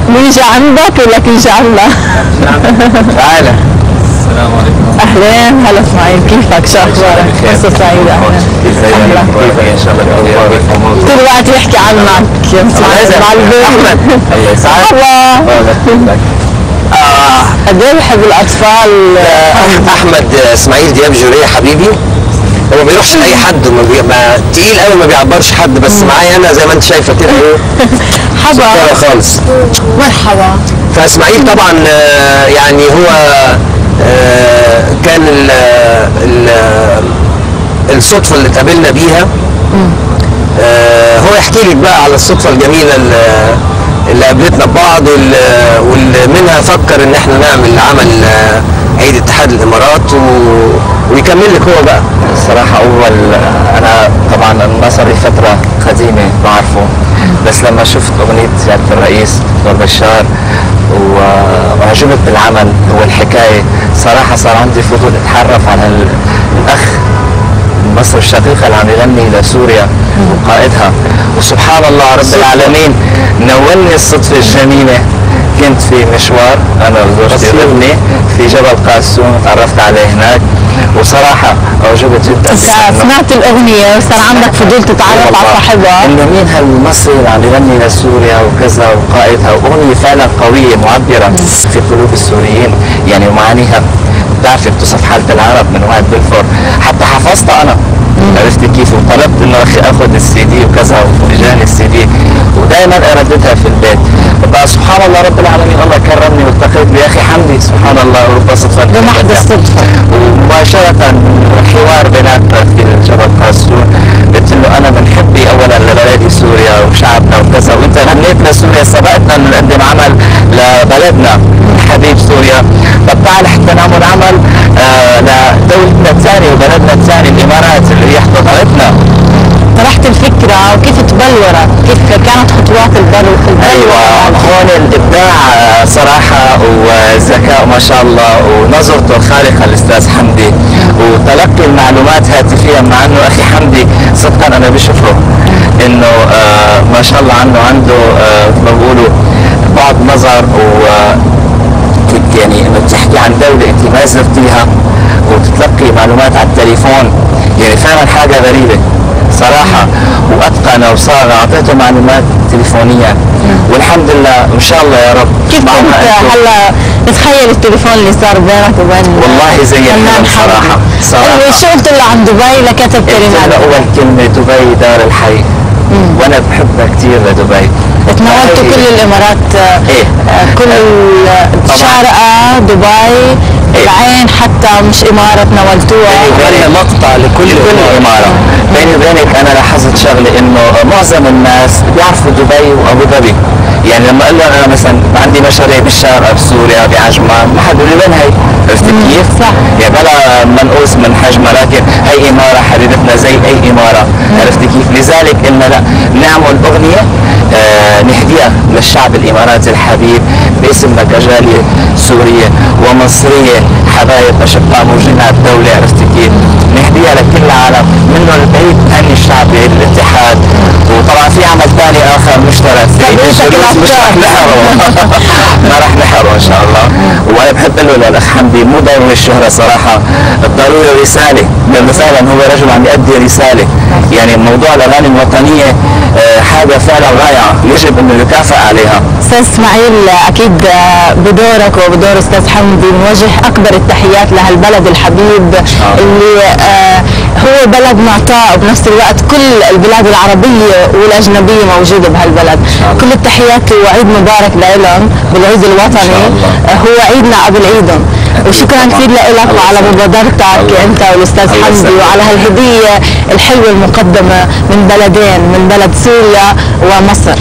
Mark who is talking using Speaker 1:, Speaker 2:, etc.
Speaker 1: نيجي عندك ولا تيجي عنا؟
Speaker 2: تعالى. السلام عليكم.
Speaker 1: اهلين، هلا اسماعيل، كيفك؟ شو اخبارك؟ قصة سعيدة. اهلا.
Speaker 2: كيفك؟ ان شاء الله
Speaker 1: طول الوقت يحكي عنك يا اسماعيل
Speaker 2: احمد.
Speaker 1: مرحبا. قد ايه بحب الاطفال
Speaker 2: احمد اسماعيل دياب جوريه حبيبي. هو ما بيروحش لاي حد ما تقيل قوي، ما بيعبرش حد، بس معايا انا زي ما انت شايفه كده ايه
Speaker 1: حبا
Speaker 2: خالص.
Speaker 1: مرحبا.
Speaker 2: فاسماعيل طبعا يعني هو كان الصدفه اللي اتقابلنا بيها. هو يحكي لك بقى على الصدفه الجميله اللي قابلتنا ببعض، واللي منها فكر ان احنا نعمل عمل عيد اتحاد الامارات ويكمل لك هو بقى.
Speaker 3: الصراحة أنا طبعا النصري فترة قديمة بعرفه، بس لما شفت أغنية سيادة الرئيس دكتور بشار وعجبت بالعمل والحكاية، صراحة صار عندي فضول أتعرف على الأخ مصر الشقيقة اللي عم يغني لسوريا وقائدها. وسبحان الله رب العالمين نولني الصدفة الجميلة. كنت في مشوار انا وزوجتي وابني في جبل قاسون، تعرفت عليه هناك وصراحة اعجبت جدا.
Speaker 1: سمعت الاغنية وصار عندك فضول تتعرف على صاحبها،
Speaker 3: انه مين هالمصري اللي عم يغني لسوريا وكذا وقائدها، واغنية فعلا قوية معبرة في قلوب السوريين يعني، ومعانيها بتعرفي بتصف حالة العرب من وقت بلفور. حتى حفظتها انا، عرفت كيف، وطلبت انه اخي اخذ السي دي وكذا، واجاني السي دي ودائما ارددها في البيت. بقى سبحان الله رب العالمين الله كرمني والتقيت باخي حمدي سبحان الله ورب صدفه
Speaker 1: بمحض الصدفه،
Speaker 3: ومباشره حوار بيناتنا في جبل قاسون. قلت له انا من حبي اولا لبلدي سوريا وشعبنا وكذا، وانت غنيت لسوريا، سبقتنا انه نقدم عمل لبلدنا حبيب سوريا، طب تعال حتى نعمل عمل لدولتنا الثانيه وبلدنا الثاني الامارات اللي هي حضرتنا.
Speaker 1: طرحت الفكرة وكيف تبلورت؟ كيف كانت خطوات البلور في البلور؟
Speaker 3: ايوه هون الابداع صراحة والذكاء ما شاء الله ونظرته الخارقة الاستاذ حمدي، وتلقي المعلومات هاتفيا، مع انه اخي حمدي صدقا انا بشوفه انه ما شاء الله عنده ما بقولوا بعد نظر، و يعني انه تحكي عن دولة انت ما زرتيها وتتلقي معلومات على التليفون، يعني فعلا حاجة غريبة صراحة، وأتقن وصار أعطيته معلومات تليفونية والحمد لله إن شاء الله يا رب.
Speaker 1: كيف كنت هلا تتخيل التليفون اللي صار بينك وبين
Speaker 3: والله زي الحلم صراحة.
Speaker 1: شو قلت له عن دبي لكتب كلمات؟
Speaker 3: أول كلمة دبي دار الحي، وأنا بحبها كثير لدبي.
Speaker 1: تناولتوا كل الإمارات؟
Speaker 3: إيه
Speaker 1: كل الشارقة دبي العين حتى مش إمارة تناولتوها؟
Speaker 3: بيني مقطع لكل إمارة. بيني وبينك أنا لاحظت شغلة إنه معظم الناس بيعرفوا دبي وأبو ظبي، يعني لما أقول له أنا مثلا عندي مشاريع بالشارقة بسوريا بعجمان، ما حد بيقول لي وين هي؟ عرفت كيف؟
Speaker 1: صح.
Speaker 3: يعني بلا منقوص من حجمها، لكن هي إمارة حبيبتنا زي أي إمارة، عرفت كيف؟ لذلك إنه لا نعمل أغنية نهديها للشعب الإماراتي الحبيب باسمنا كجالية سورية ومصرية حبايب أشقاء موجودين على الدولة، عرفت كيف؟ نهديها لكل العالم، منه البعيد هني الشعب بعيد الاتحاد. وطبعا في عمل ثاني آخر مشترك مش رح نحره ما رح نحره إن شاء الله. وأنا بحب له للأخ حمدي مو ضروري الشهرة صراحة، الضروري رسالة، لأنه فعلا هو رجل عم يؤدي رسالة، يعني موضوع الأغاني الوطنية حاجة فعلا رائعة يجب أنه يكافئ عليها.
Speaker 1: أستاذ إسماعيل أكيد بدورك وبدور أستاذ حمدي نوجه أكبر التحيات لهالبلد الحبيب اللي هو بلد معطاء، وبنفس الوقت كل البلاد العربية والأجنبية موجودة بهالبلد. كل التحيات وعيد مبارك لهم بالعيد الوطني، هو عيدنا قبل عيدهم. وشكرا كثير لك وعلى مبادرتك انت والاستاذ حمدي وعلى هالهديه الحلوه المقدمه من بلدين، من بلد سوريا ومصر.